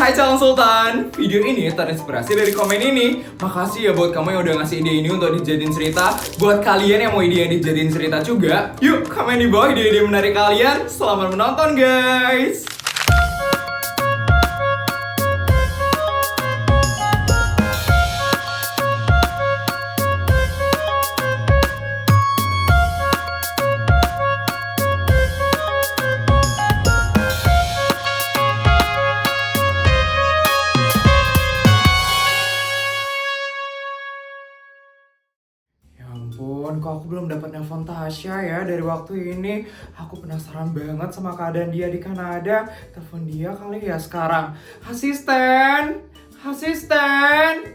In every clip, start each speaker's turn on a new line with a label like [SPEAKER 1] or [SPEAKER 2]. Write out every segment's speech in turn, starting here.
[SPEAKER 1] Hai calon sultan, video ini terinspirasi dari komen ini. Makasih ya buat kamu yang udah ngasih ide ini untuk dijadiin cerita. Buat kalian yang mau ide yang dijadiin cerita juga, yuk komen di bawah ide-ide menarik kalian. Selamat menonton guys. Kok aku belum dapat nelpon Tasya ya dari waktu ini. Aku penasaran banget sama keadaan dia di Kanada. Telepon dia kali ya sekarang. Asisten, asisten.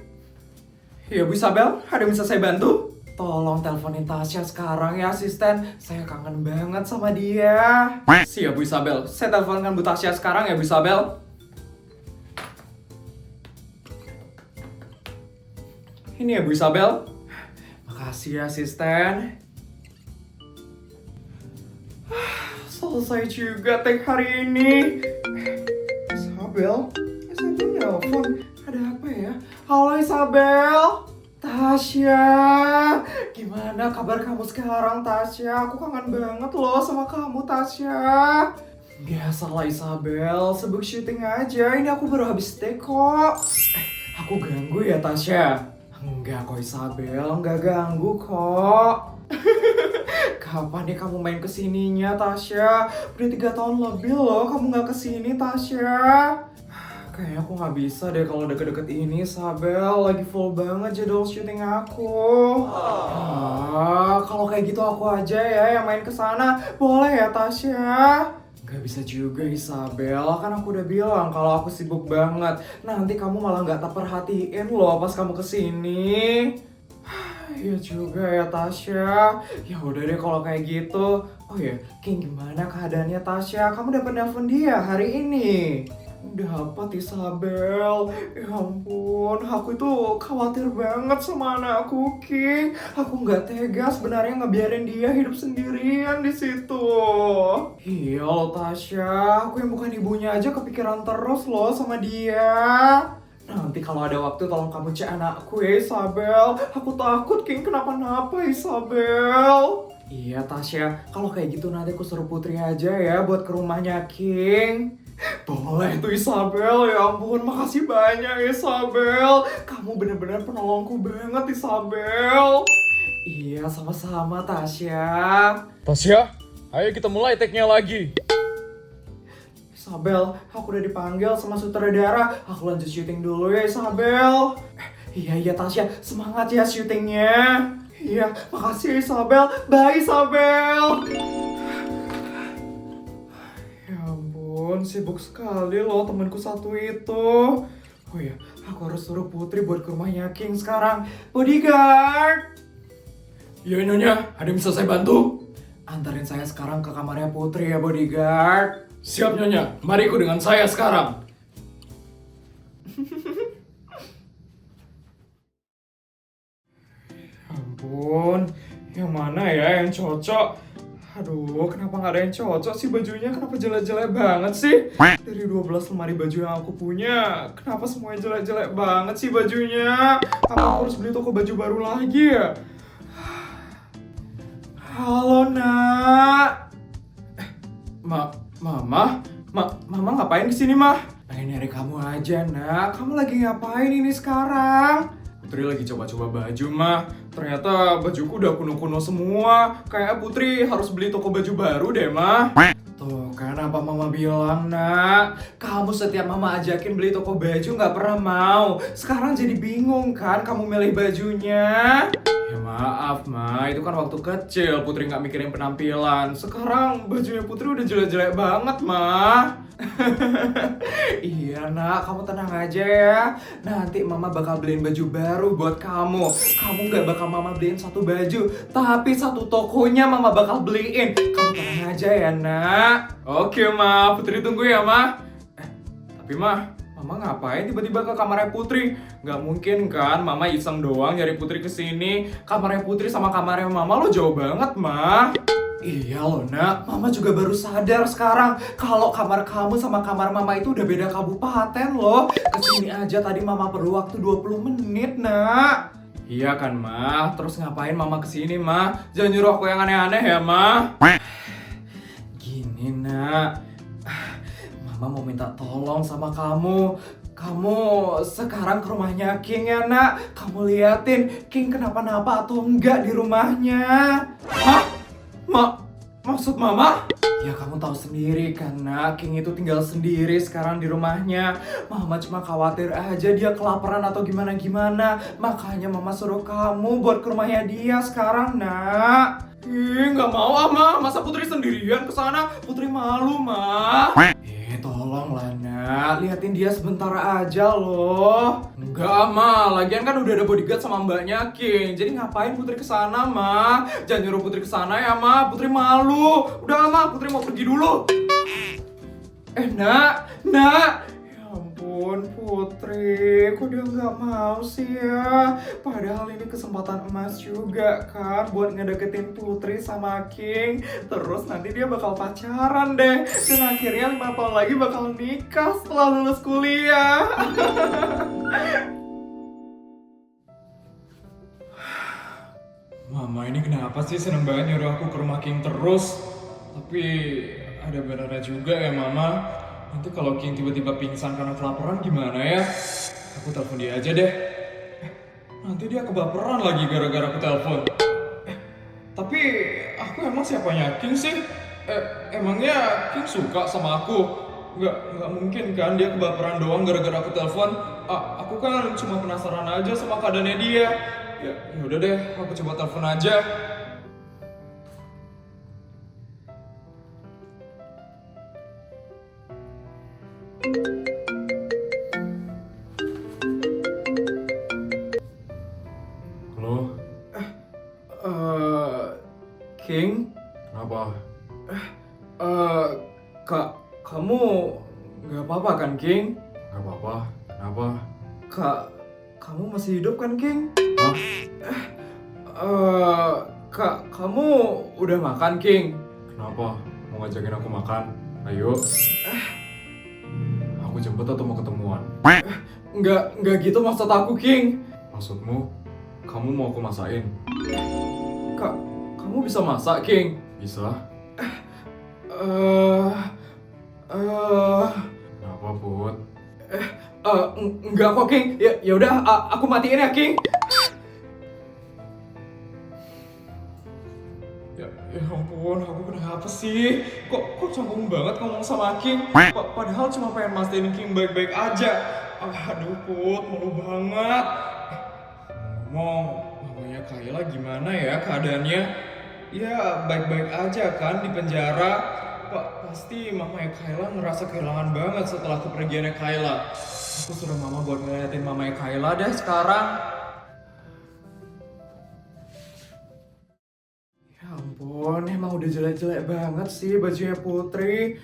[SPEAKER 1] Ya Bu Isabel, ada yang bisa saya bantu? Tolong teleponin Tasya sekarang ya asisten. Saya kangen banget sama dia. Siap Bu Isabel, saya teleponkan Bu Tasya sekarang ya Bu Isabel. Ini ya Bu Isabel. Makasih ya asisten. Selesai juga tag hari ini. Isabel nelfon. Ada apa ya? Halo Isabel. Tasya, gimana kabar kamu sekarang Tasya? Aku kangen banget loh sama kamu Tasya. Biasalah Isabel, sibuk syuting aja. Ini aku baru habis take kok. Aku ganggu ya Tasya? Enggak kok Isabel, enggak ganggu kok. Kapan nih kamu main kesininya Tasya? Udah 3 tahun lebih loh kamu gak kesini Tasya. Kayaknya aku gak bisa deh kalau deket-deket ini Isabel. Lagi full banget jadwal syuting aku. Kalau kayak gitu aku aja ya yang main kesana. Boleh ya Tasya? Gak bisa juga Isabel, kan aku udah bilang kalau aku sibuk banget. Nanti kamu malah gak terperhatiin loh pas kamu kesini. Iya juga ya Tasya. Ya udah deh kalau kayak gitu. Oh ya, King gimana keadaannya Tasya? Kamu dapat nelpon dia hari ini? Dapat Isabel. Ya ampun, aku itu khawatir banget sama anakku King. Aku nggak tega sebenarnya ngebiarin dia hidup sendirian di situ. Iya loh Tasya, aku yang bukan ibunya aja kepikiran terus loh sama dia. Nanti kalau ada waktu tolong kamu cek anakku ya Isabel. Aku takut King kenapa-napa Isabel. Iya Tasya, kalau kayak gitu nanti aku suruh Putri aja ya buat ke rumahnya King. Boleh tuh Isabel, ya ampun makasih banyak Isabel. Kamu bener-bener penolongku banget Isabel. Iya sama-sama Tasya.
[SPEAKER 2] Tasya, ayo kita mulai take-nya lagi.
[SPEAKER 1] Isabel, aku udah dipanggil sama sutradara. Aku lanjut syuting dulu ya Isabel. Iya Tasya, semangat ya syutingnya. Iya, makasih Isabel. Bye Isabel. Ya ampun, sibuk sekali loh temanku satu itu. Oh iya, aku harus suruh Putri buat ke rumahnya King sekarang. Bodyguard.
[SPEAKER 2] Iya Nyonya, ada yang bisa saya bantu?
[SPEAKER 1] Antarin saya sekarang ke kamarnya Putri ya bodyguard.
[SPEAKER 2] Siap Nyonya, mari ikut dengan saya sekarang.
[SPEAKER 1] Ampun, yang mana ya yang cocok? Aduh, kenapa nggak ada yang cocok sih bajunya? Kenapa jelek-jelek banget sih? Dari 12 lemari baju yang aku punya, kenapa semuanya jelek-jelek banget sih bajunya? Apa aku harus beli toko baju baru lagi ya? Halo nak. Mama ngapain kesini mah? Pengen nyari kamu aja nak. Kamu lagi ngapain ini sekarang? Putri lagi coba-coba baju mah. Ternyata bajuku udah kuno-kuno semua. Kayak Putri harus beli toko baju baru deh mah. Tuh kan apa mama bilang nak. Kamu setiap mama ajakin beli toko baju gak pernah mau. Sekarang jadi bingung kan kamu milih bajunya. Ya maaf ma, itu kan waktu kecil Putri gak mikirin penampilan. Sekarang bajunya Putri udah jelek-jelek banget ma. Iya nak, kamu tenang aja ya. Nanti mama bakal beliin baju baru buat kamu. Kamu gak bakal mama beliin satu baju, tapi satu tokonya mama bakal beliin. Kamu tenang aja ya nak. Oke ma, Putri tunggu ya ma. Tapi ma, mama ngapain tiba-tiba ke kamarnya Putri? Gak mungkin kan mama iseng doang nyari Putri kesini. Kamarnya Putri sama kamarnya mama lo jauh banget ma. Iya loh nak, mama juga baru sadar sekarang kalau kamar kamu sama kamar mama itu udah beda kabupaten loh. Kesini aja tadi mama perlu waktu 20 menit nak. Iya kan ma, terus ngapain mama kesini ma? Jangan nyuruh aku yang aneh-aneh ya ma. Gini nak, mama mau minta tolong sama kamu. Kamu sekarang ke rumahnya King ya nak. Kamu liatin King kenapa-napa atau enggak di rumahnya. Hah? Maksud mama? Ya kamu tahu sendiri kan nak, King itu tinggal sendiri sekarang di rumahnya. Mama cuma khawatir aja dia kelaparan atau gimana-gimana. Makanya mama suruh kamu buat ke rumahnya dia sekarang nak. Ih, nggak mau ah ma, masa Putri sendirian ke sana? Putri malu ma. Tolonglah nak, liatin dia sebentar aja loh. Enggak ma, lagian kan udah ada bodyguard sama mbaknya King. Jadi ngapain Putri kesana ma? Jangan nyuruh Putri kesana ya ma, Putri malu. Udah ma, Putri mau pergi dulu. Nak. Ya ampun Putri, kok dia nggak mau sih ya? Padahal ini kesempatan emas juga kan buat ngedeketin Putri sama King. Terus nanti dia bakal pacaran deh. Dan akhirnya 5 tahun lagi bakal nikah setelah lulus kuliah. Mama ini kenapa sih seneng banget nyuruh aku ke rumah King terus? Tapi ada benarnya juga ya mama. Nanti kalau King tiba-tiba pingsan karena kelaparan gimana ya? Aku telepon dia aja deh. Nanti dia kebaperan lagi gara-gara aku telepon. Tapi aku emang siapanya King sih? Emangnya King suka sama aku? Nggak mungkin kan dia kebaperan doang gara-gara aku telepon. Aku kan cuma penasaran aja sama keadaannya dia. Ya udah deh, aku coba telepon aja. Halo? King? Kenapa? Kamu nggak apa-apa kan, King? Nggak apa-apa. Kenapa? Kamu masih hidup kan, King? Hah? Kamu udah makan, King? Kenapa? Mau ngajakin aku makan? Ayo. Aku jemput atau mau ketemuan? Nggak gitu maksud aku, King. Maksudmu? Kamu mau aku masakin? Kamu bisa masak, King? Bisa. Kenapa, Put? Enggak kok, King. Ya udah, aku matiin ya, King. Ya ampun, aku kenapa sih? Kok canggung banget ngomong sama King? Padahal cuma pengen mastiin King baik-baik aja. Aduh, Put, malu banget. Ngomong, mamanya Kayla gimana ya keadaannya? Ya, baik-baik aja kan di penjara. Pasti mamanya Kayla ngerasa kehilangan banget setelah kepergiannya Kayla. Aku suruh mama buat ngeliatin mamanya Kayla deh sekarang. Ya ampun, emang udah jelek-jelek banget sih bajunya Putri.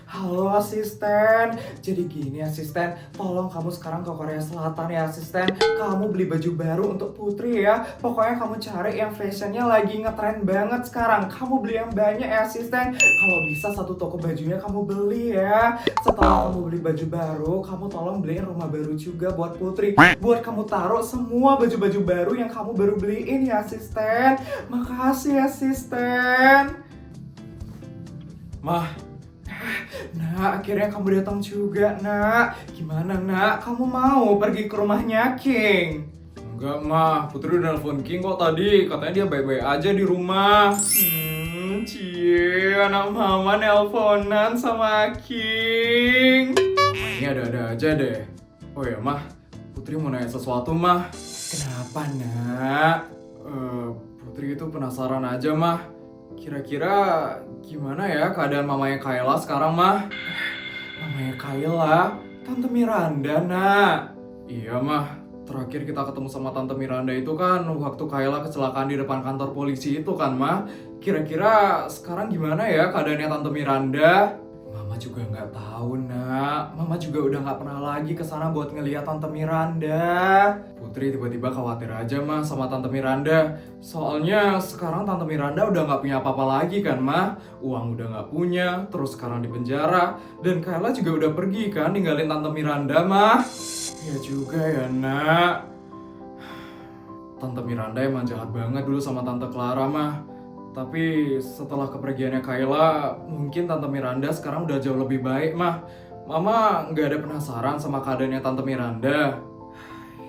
[SPEAKER 1] Halo asisten, jadi gini asisten, tolong kamu sekarang ke Korea Selatan ya asisten. Kamu beli baju baru untuk Putri ya. Pokoknya kamu cari yang fashionnya lagi ngetren banget sekarang. Kamu beli yang banyak ya asisten. Kalau bisa satu toko bajunya kamu beli ya. Setelah kamu beli baju baru, kamu tolong beliin rumah baru juga buat Putri. Buat kamu taruh semua baju-baju baru yang kamu baru beliin ya asisten. Makasih asisten. Mah. Nak, akhirnya kamu datang juga, nak. Gimana, nak? Kamu mau pergi ke rumahnya King? Enggak, mah. Putri udah nelfon King kok tadi. Katanya dia baik-baik aja di rumah. Cie, anak mama nelponan sama King. Ini ada-ada aja deh. Oh ya, mah. Putri mau nanya sesuatu, mah. Kenapa, nak? Putri itu penasaran aja, mah. Kira-kira gimana ya keadaan mamanya Kayla sekarang, mah? Mamanya Kayla? Tante Miranda, nak. Iya, mah. Terakhir kita ketemu sama Tante Miranda itu kan waktu Kayla kecelakaan di depan kantor polisi itu kan, mah. Kira-kira sekarang gimana ya keadaannya Tante Miranda? Mama juga nggak tahu, Nak. Mama juga udah nggak pernah lagi ke sana buat ngeliat Tante Miranda. Putri tiba-tiba khawatir aja, Mah, sama Tante Miranda. Soalnya sekarang Tante Miranda udah nggak punya apa-apa lagi kan, Mah. Uang udah nggak punya, terus sekarang di penjara. Dan Kayla juga udah pergi kan, ninggalin Tante Miranda, Mah. Ya juga ya, Nak. Tante Miranda emang jahat banget dulu sama Tante Clara, Mah. Tapi setelah kepergiannya Kayla, mungkin Tante Miranda sekarang udah jauh lebih baik, Mah. Mama nggak ada penasaran sama keadaannya Tante Miranda.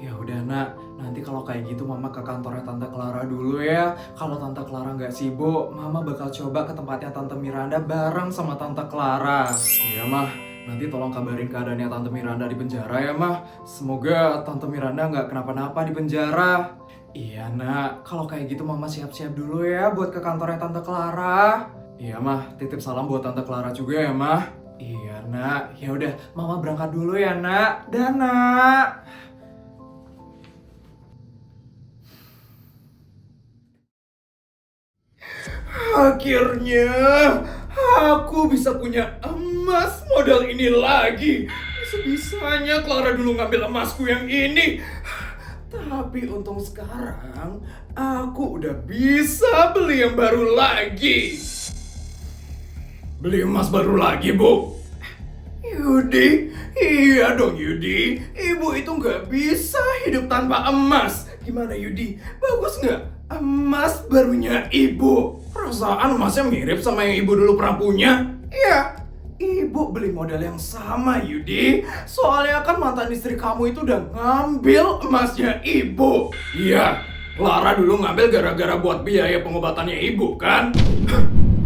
[SPEAKER 1] Ya udah, Nak. Nanti kalau kayak gitu Mama ke kantornya Tante Clara dulu ya. Kalau Tante Clara nggak sibuk, Mama bakal coba ke tempatnya Tante Miranda bareng sama Tante Clara. Iya, Mah. Nanti tolong kabarin keadaannya Tante Miranda di penjara ya, Mah. Semoga Tante Miranda nggak kenapa-napa di penjara. Iya, Nak. Kalau kayak gitu Mama siap-siap dulu ya buat ke kantornya Tante Clara. Iya, Mah. Titip salam buat Tante Clara juga ya, Mah. Iya, Nak. Ya udah, Mama berangkat dulu ya, Nak. Dah, Nak. Akhirnya aku bisa punya emas modal ini lagi. Bisa-bisanya Clara dulu ngambil emasku yang ini. Tapi untung sekarang aku udah bisa beli yang baru lagi. Beli emas baru lagi, Bu? Yudi? Iya dong, Yudi. Ibu itu nggak bisa hidup tanpa emas. Gimana, Yudi? Bagus nggak? Emas barunya Ibu. Perasaan emasnya mirip sama yang Ibu dulu pernah punya. Iya. Ibu beli model yang sama, Yudi. Soalnya kan mantan istri kamu itu udah ngambil emasnya Ibu. Iya, Clara dulu ngambil gara-gara buat biaya pengobatannya Ibu, kan?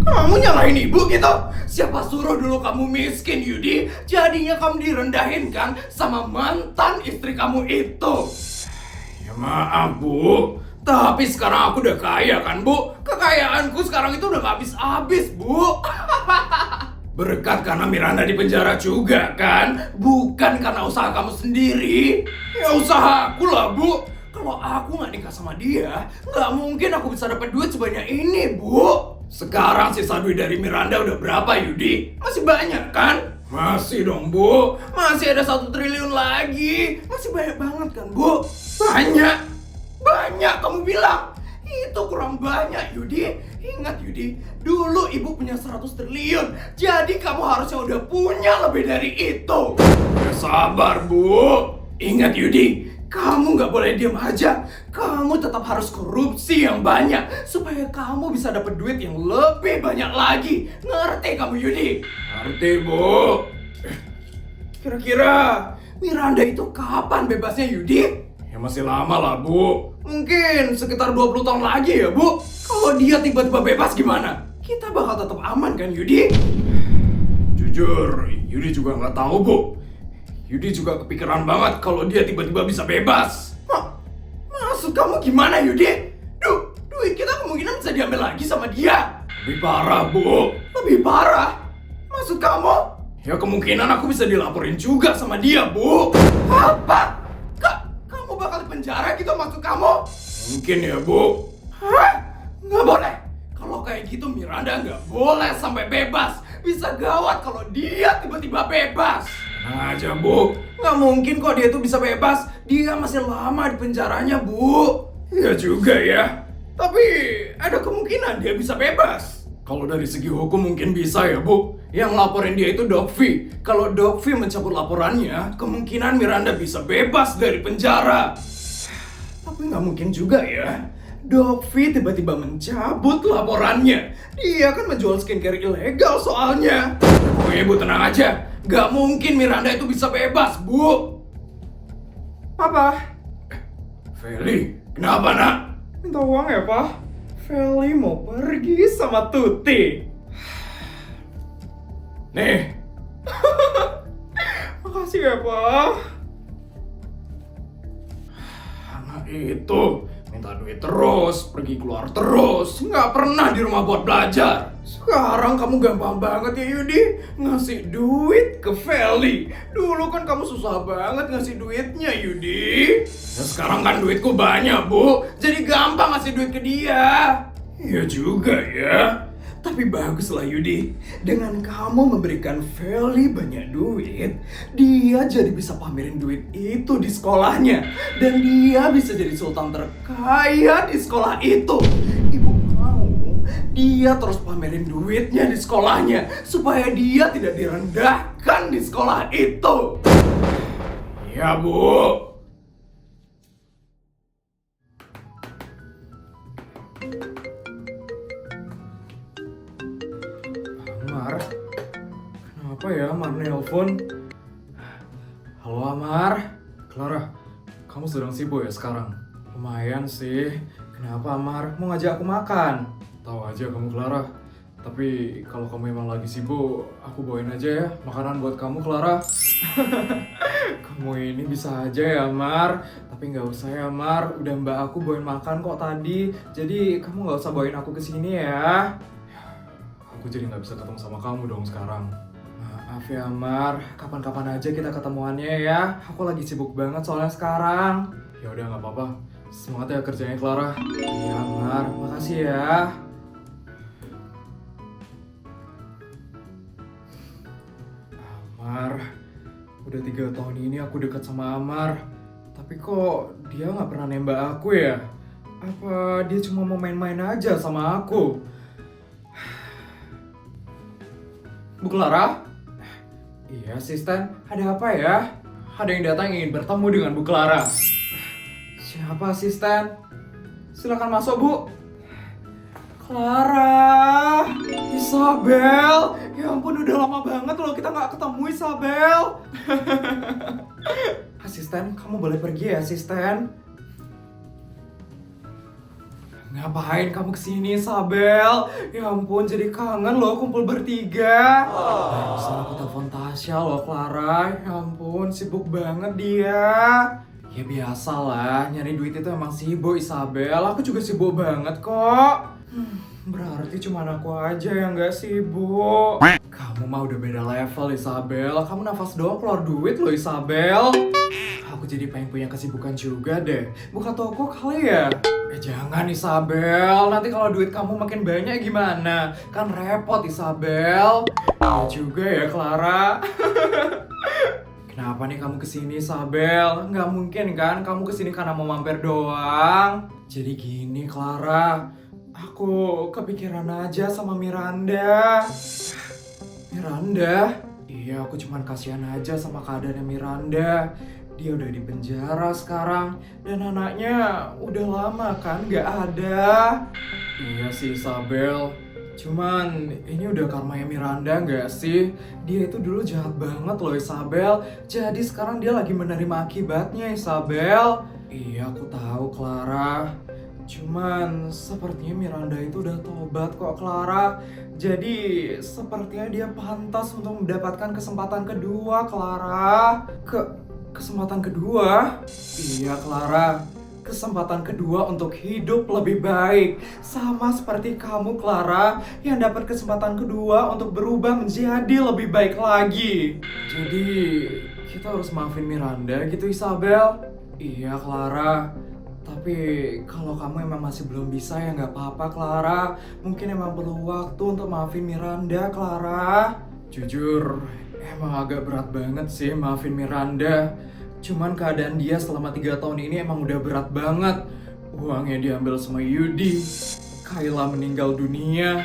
[SPEAKER 1] Kamu nyalahin Ibu gitu? Siapa suruh dulu kamu miskin, Yudi? Jadinya kamu direndahin kan sama mantan istri kamu itu. Ya maaf, Bu. Tapi sekarang aku udah kaya kan, Bu? Kekayaanku sekarang itu udah gak habis-habis, Bu. Berkat karena Miranda di penjara juga kan? Bukan karena usaha kamu sendiri. Ya usaha aku lah, Bu. Kalau aku nggak nikah sama dia, nggak mungkin aku bisa dapat duit sebanyak ini, Bu. Sekarang sisa duit dari Miranda udah berapa, Yudi? Masih banyak kan? Masih dong, Bu. Masih ada 1 triliun lagi. Masih banyak banget kan, Bu? Banyak. Banyak kamu bilang. Itu kurang banyak, Yudi. Ingat, Yudi, dulu Ibu punya 100 triliun. Jadi kamu harusnya udah punya lebih dari itu. Ya sabar, Bu. Ingat, Yudi, kamu nggak boleh diam aja. Kamu tetap harus korupsi yang banyak supaya kamu bisa dapat duit yang lebih banyak lagi. Ngerti kamu, Yudi? Ngerti, Bu. Kira-kira Miranda itu kapan bebasnya, Yudi? Ya masih lama lah, Bu. Mungkin sekitar 20 tahun lagi ya, Bu. Kalau dia tiba-tiba bebas gimana? Kita bakal tetap aman kan, Yudi? Jujur, Yudi juga nggak tahu, Bu. Yudi juga kepikiran banget kalau dia tiba-tiba bisa bebas. Maksud kamu gimana, Yudi? Duit kita kemungkinan bisa diambil lagi sama dia. Lebih parah, Bu. Lebih parah? Maksud kamu? Ya kemungkinan aku bisa dilaporin juga sama dia, Bu. Apa? Kamu bakal di penjara gitu maksud kamu? Mungkin ya, Bu. Hah? Nggak boleh. Kalau kayak gitu Miranda nggak boleh sampai bebas. Bisa gawat kalau dia tiba-tiba bebas. Tenang aja, Bu. Nggak mungkin kok dia tuh bisa bebas. Dia masih lama di penjaranya, Bu. Iya juga ya. Tapi ada kemungkinan dia bisa bebas. Kalau dari segi hukum mungkin bisa ya, Bu. Yang laporin dia itu Dokvi. Kalau Dokvi mencabut laporannya, kemungkinan Miranda bisa bebas dari penjara. Tapi nggak mungkin juga ya. Dokvi tiba-tiba mencabut laporannya. Dia kan menjual skincare ilegal soalnya. Oh, Ibu tenang aja. Nggak mungkin Miranda itu bisa bebas, Bu. Papa. Feli, kenapa, Nak? Minta uang ya, Pak? Feli mau pergi sama Tuti. Nih. Makasih ya, Pak. Anak itu minta duit terus, pergi keluar terus, nggak pernah di rumah buat belajar. Sekarang kamu gampang banget ya, Yudi, ngasih duit ke Feli. Dulu kan kamu susah banget ngasih duitnya, Yudi. Ya sekarang kan duitku banyak, Bu, jadi gampang ngasih duit ke dia. Iya juga ya. Tapi baguslah Yudi, dengan kamu memberikan Feli banyak duit, dia jadi bisa pamerin duit itu di sekolahnya. Dan dia bisa jadi sultan terkaya di sekolah itu. Ibu mau dia terus pamerin duitnya di sekolahnya, supaya dia tidak direndahkan di sekolah itu. Ya Bu. Amar, kenapa ya Amar nelpon? Halo Amar, Clara, kamu sedang sibuk ya sekarang? Lumayan sih, kenapa Amar? Mau ngajak aku makan? Tahu aja kamu Clara, tapi kalau kamu emang lagi sibuk, aku bawain aja ya makanan buat kamu Clara. Kamu ini bisa aja ya Amar, tapi nggak usah ya Amar, udah mbak aku bawain makan kok tadi, jadi kamu nggak usah bawain aku ke sini ya. Aku jadi nggak bisa ketemu sama kamu dong sekarang. Maaf ya Mar, kapan-kapan aja kita ketemuannya ya. Aku lagi sibuk banget soalnya sekarang. Ya udah nggak apa-apa. Semangat ya kerjanya Clara. Iya Mar, makasih ya. Amar, udah 3 tahun ini aku dekat sama Amar. Tapi kok dia nggak pernah nembak aku ya? Apa dia cuma mau main-main aja sama aku? Bu Clara? Iya, asisten. Ada apa ya? Ada yang datang ingin bertemu dengan Bu Clara. Siapa asisten? Silakan masuk, Bu. Clara, Isabel. Ya ampun, udah lama banget loh kita nggak ketemu, Isabel. Asisten, kamu boleh pergi ya, asisten. Ngapain kamu kesini, Isabel? Ya ampun, jadi kangen loh kumpul bertiga. Barusan aku telepon Tasya loh, Clara. Ya ampun, sibuk banget dia. Ya biasalah, nyari duit itu emang sibuk, Isabel. Aku juga sibuk banget kok. Berarti cuma aku aja yang gak sibuk. Kamu mah udah beda level, Isabel. Kamu nafas doang keluar duit loh, Isabel. Aku jadi pengen punya kesibukan juga deh. Buka toko kali ya? Jangan Isabel, nanti kalau duit kamu makin banyak gimana? Kan repot Isabel. Ya juga ya Clara. Kenapa nih kamu kesini Isabel? Nggak mungkin kan kamu kesini karena mau mampir doang. Jadi gini Clara, aku kepikiran aja sama Miranda. Miranda? Iya, aku cuman kasihan aja sama keadaannya Miranda. Dia udah di penjara sekarang dan anaknya udah lama kan gak ada. Iya sih Isabel, cuman ini udah karmanya Miranda gak sih? Dia itu dulu jahat banget loh Isabel, jadi sekarang dia lagi menerima akibatnya Isabel. Iya aku tahu Clara, cuman sepertinya Miranda itu udah tobat kok Clara. Jadi sepertinya dia pantas untuk mendapatkan kesempatan kedua Clara. Kesempatan kedua? Iya Clara, kesempatan kedua untuk hidup lebih baik. Sama seperti kamu Clara, yang dapat kesempatan kedua untuk berubah menjadi lebih baik lagi. Jadi kita harus maafin Miranda gitu Isabel? Iya Clara, tapi kalau kamu emang masih belum bisa ya nggak apa-apa Clara. Mungkin emang perlu waktu untuk maafin Miranda Clara. Jujur, emang agak berat banget sih maafin Miranda. Cuman keadaan dia selama 3 tahun ini emang udah berat banget. Uangnya diambil sama Yudi, Kayla meninggal dunia,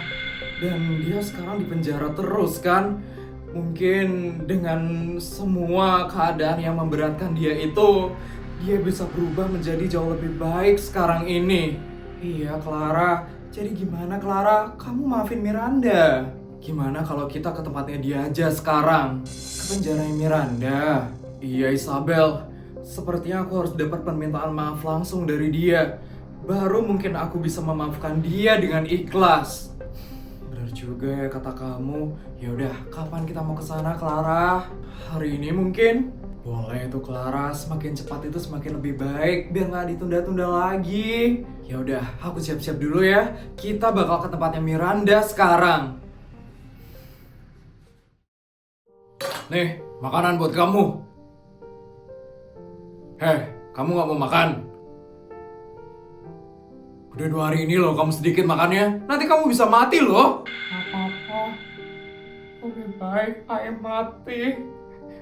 [SPEAKER 1] dan dia sekarang di penjara terus kan. Mungkin dengan semua keadaan yang memberatkan dia itu, dia bisa berubah menjadi jauh lebih baik sekarang ini. Iya Clara, jadi gimana Clara? Kamu maafin Miranda? Gimana kalau kita ke tempatnya dia aja sekarang? Ke penjara Miranda? Iya Isabel, sepertinya aku harus dapat permintaan maaf langsung dari dia. Baru mungkin aku bisa memaafkan dia dengan ikhlas. Benar juga ya kata kamu. Ya udah, kapan kita mau ke sana Clara? Hari ini mungkin? Boleh tuh Clara, semakin cepat itu semakin lebih baik biar nggak ditunda-tunda lagi. Ya udah, aku siap-siap dulu ya. Kita bakal ke tempatnya Miranda sekarang. Nih, makanan buat kamu. Heh, kamu nggak mau makan? Udah 2 hari ini loh kamu sedikit makannya. Nanti kamu bisa mati loh. Gak apa-apa. Lebih baik Ai mati.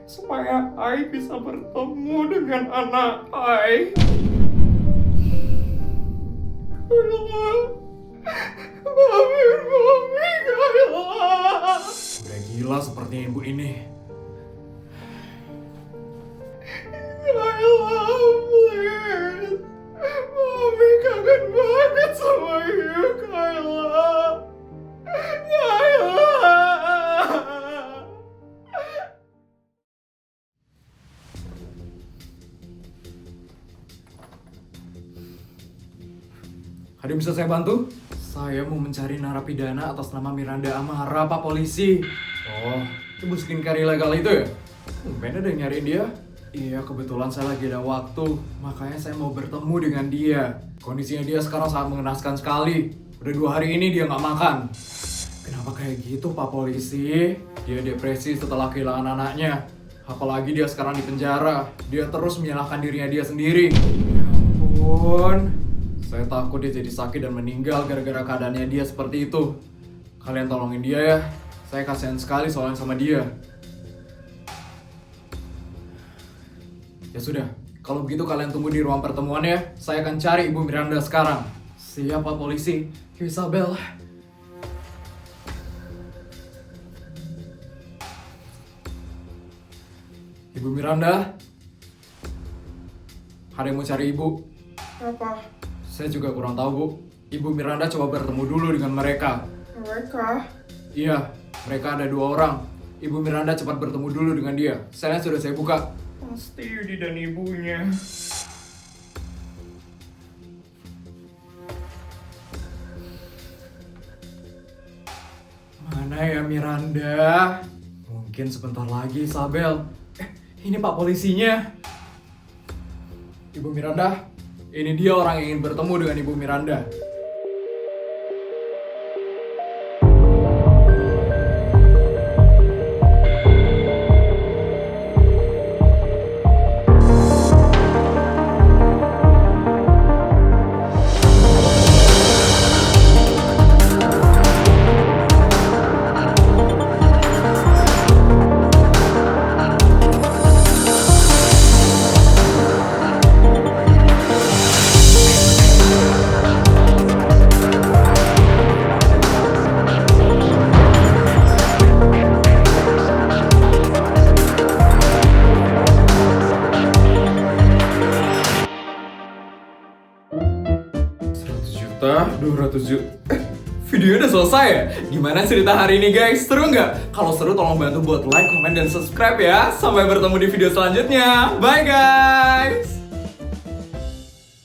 [SPEAKER 1] Supaya Ai bisa bertemu dengan anak Ai. Mami, Kayla. Udah gila sepertinya ibu ini. Kayla, please. Mami kangen banget sama you, Kayla. Kayla. Ada yang bisa saya bantu? Saya mau mencari narapidana atas nama Miranda Amara, Pak Polisi. Oh, ibu skincare ilegal itu ya? Tumben ada yang nyariin dia. Iya, kebetulan saya lagi ada waktu. Makanya saya mau bertemu dengan dia. Kondisinya dia sekarang sangat mengenaskan sekali. Udah 2 hari ini dia nggak makan. Kenapa kayak gitu, Pak Polisi? Dia depresi setelah kehilangan anaknya. Apalagi dia sekarang di penjara. Dia terus menyalahkan dirinya dia sendiri. Ya ampun. Saya takut dia jadi sakit dan meninggal gara-gara keadaannya dia seperti itu. Kalian tolongin dia ya. Saya kasihan sekali soalnya sama dia. Ya sudah, kalau begitu kalian tunggu di ruang pertemuan ya. Saya akan cari Ibu Miranda sekarang. Siap, Pak Polisi. Isabel. Ibu Miranda. Ada yang mau cari Ibu? Apa? Saya juga kurang tahu, Bu. Ibu Miranda coba bertemu dulu dengan mereka. Mereka? Iya, mereka ada 2 orang. Ibu Miranda cepat bertemu dulu dengan dia. Selnya sudah saya buka. Pasti Yudi dan ibunya. Mana ya Miranda? Mungkin sebentar lagi, Isabel. Ini Pak Polisinya. Ibu Miranda, ini dia orang yang ingin bertemu dengan Ibu Miranda. Juta, 200 juta. Videonya udah selesai ya? Gimana cerita hari ini guys? Seru nggak? Kalau seru tolong bantu buat like, comment, dan subscribe ya. Sampai bertemu di video selanjutnya. Bye guys!